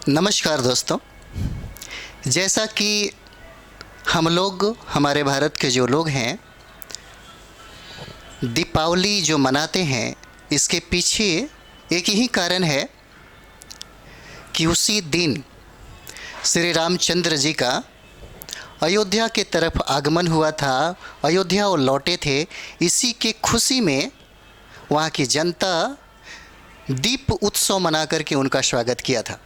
नमस्कार दोस्तों। जैसा कि हम लोग हमारे भारत के जो लोग हैं दीपावली जो मनाते हैं, इसके पीछे एक ही कारण है कि उसी दिन श्री रामचंद्र जी का अयोध्या के तरफ आगमन हुआ था। अयोध्या वो लौटे थे। इसी के खुशी में वहाँ की जनता दीप उत्सव मना करके उनका स्वागत किया था।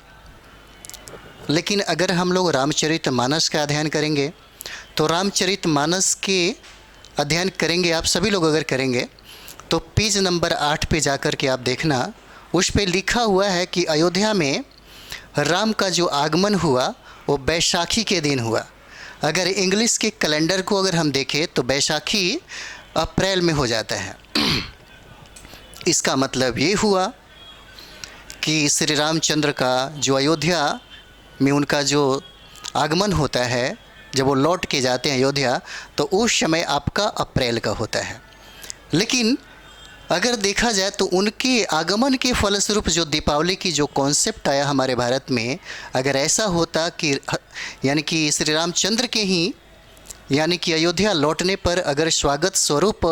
लेकिन अगर हम लोग रामचरितमानस का अध्ययन करेंगे तो रामचरितमानस के अध्ययन करेंगे, आप सभी लोग अगर करेंगे तो पेज नंबर 8 पे जाकर के आप देखना, उस पे लिखा हुआ है कि अयोध्या में राम का जो आगमन हुआ वो बैसाखी के दिन हुआ। अगर इंग्लिश के कैलेंडर को अगर हम देखें तो बैसाखी अप्रैल में हो जाता है। इसका मतलब ये हुआ कि श्री रामचंद्र का जो अयोध्या में उनका जो आगमन होता है, जब वो लौट के जाते हैं अयोध्या, तो उस समय आपका अप्रैल का होता है। लेकिन अगर देखा जाए तो उनके आगमन के फलस्वरूप जो दीपावली की जो कॉन्सेप्ट आया हमारे भारत में, अगर ऐसा होता कि यानी कि श्री रामचंद्र के ही यानी कि अयोध्या लौटने पर अगर स्वागत स्वरूप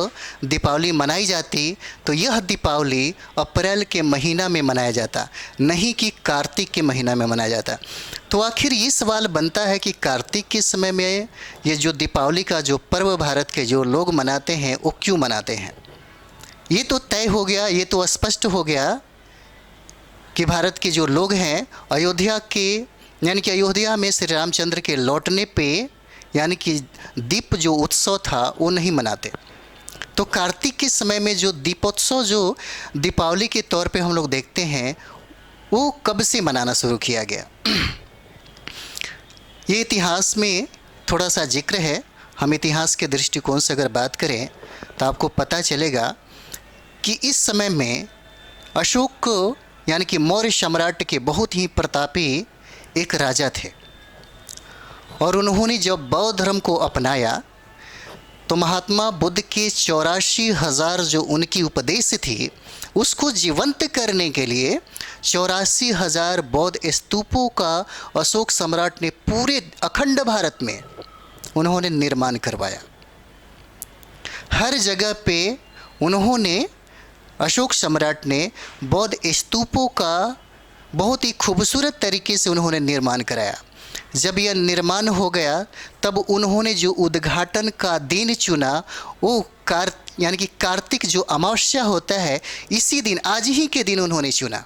दीपावली मनाई जाती तो यह दीपावली अप्रैल के महीना में मनाया जाता, नहीं कि कार्तिक के महीना में मनाया जाता। तो आखिर ये सवाल बनता है कि कार्तिक के समय में ये जो दीपावली का जो पर्व भारत के जो लोग मनाते हैं वो क्यों मनाते हैं। ये तो तय हो गया, ये तो स्पष्ट हो गया कि भारत के जो लोग हैं अयोध्या के यानी कि अयोध्या में श्री रामचंद्र के लौटने पे यानी कि दीप जो उत्सव था वो नहीं मनाते। तो कार्तिक के समय में जो दीपोत्सव जो दीपावली के तौर पे हम लोग देखते हैं वो कब से मनाना शुरू किया गया। ये इतिहास में थोड़ा सा जिक्र है। हम इतिहास के दृष्टिकोण से अगर बात करें तो आपको पता चलेगा कि इस समय में अशोक यानी कि मौर्य सम्राट के बहुत ही प्रतापी एक राजा थे, और उन्होंने जब बौद्ध धर्म को अपनाया तो महात्मा बुद्ध के 84,000 जो उनकी उपदेश थी उसको जीवंत करने के लिए 84,000 बौद्ध स्तूपों का अशोक सम्राट ने पूरे अखंड भारत में उन्होंने निर्माण करवाया। हर जगह पे उन्होंने अशोक सम्राट ने बौद्ध स्तूपों का बहुत ही खूबसूरत तरीके से उन्होंने निर्माण कराया। जब यह निर्माण हो गया तब उन्होंने जो उद्घाटन का दिन चुना वो यानी कि कार्तिक जो अमावस्या होता है, इसी दिन, आज ही के दिन उन्होंने चुना।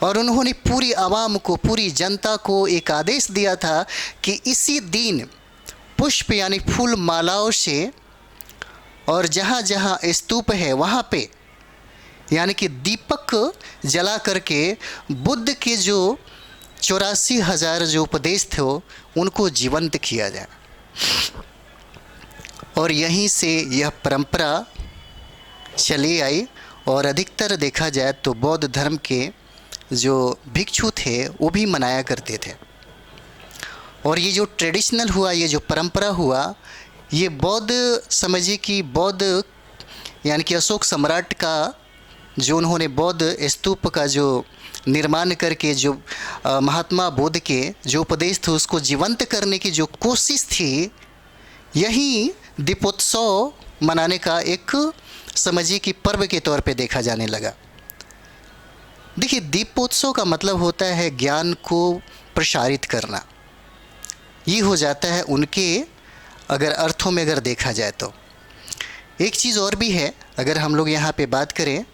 और उन्होंने पूरी आवाम को, पूरी जनता को एक आदेश दिया था कि इसी दिन पुष्प यानी फूल मालाओं से और जहाँ जहाँ स्तूप है वहाँ पे यानी कि दीपक जला करके बुद्ध के जो 84,000 जो उपदेश थे उनको जीवंत किया जाए। और यहीं से यह परंपरा चली आई। और अधिकतर देखा जाए तो बौद्ध धर्म के जो भिक्षु थे वो भी मनाया करते थे। और ये जो ट्रेडिशनल हुआ, ये जो परंपरा हुआ, ये बौद्ध समझिए कि बौद्ध यानी कि अशोक सम्राट का जो उन्होंने बौद्ध स्तूप का जो निर्माण करके जो महात्मा बुद्ध के जो उपदेश थे उसको जीवंत करने की जो कोशिश थी, यही दीपोत्सव मनाने का एक समझिए कि पर्व के तौर पे देखा जाने लगा। देखिए, दीपोत्सव का मतलब होता है ज्ञान को प्रसारित करना। ये हो जाता है उनके अगर अर्थों में अगर देखा जाए तो। एक चीज़ और भी है, अगर हम लोग यहाँ पे बात करें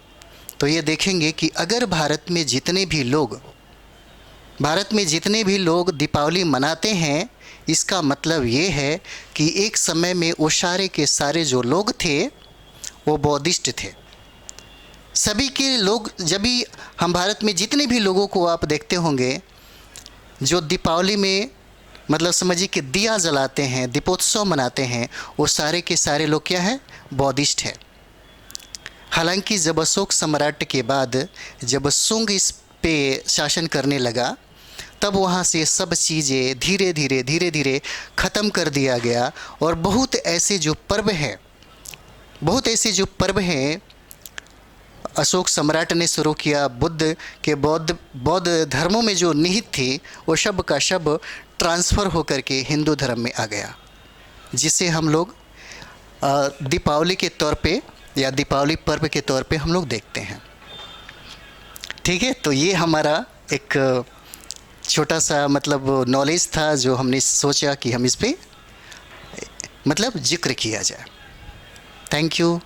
तो ये देखेंगे कि अगर भारत में जितने भी लोग दीपावली मनाते हैं, इसका मतलब ये है कि एक समय में वो सारे के सारे जो लोग थे वो बौद्धिस्ट थे। सभी के लोग, जब भी हम भारत में जितने भी लोगों को आप देखते होंगे जो दीपावली में मतलब समझिए कि दिया जलाते हैं, दीपोत्सव मनाते हैं, वो सारे के सारे लोग क्या हैं, बौद्धिस्ट हैं। हालांकि जब अशोक सम्राट के बाद जब शुंग इस पे शासन करने लगा तब वहाँ से सब चीज़ें धीरे धीरे ख़त्म कर दिया गया। और बहुत ऐसे जो पर्व हैं अशोक सम्राट ने शुरू किया, बुद्ध के बौद्ध बौद्ध धर्मों में जो निहित थी वो शब का शब ट्रांसफ़र होकर के हिंदू धर्म में आ गया, जिसे हम लोग दीपावली के तौर पे या दीपावली पर्व के तौर पे हम लोग देखते हैं। ठीक है, तो ये हमारा एक छोटा सा मतलब नॉलेज था जो हमने सोचा कि हम इस पे मतलब जिक्र किया जाए। Thank you.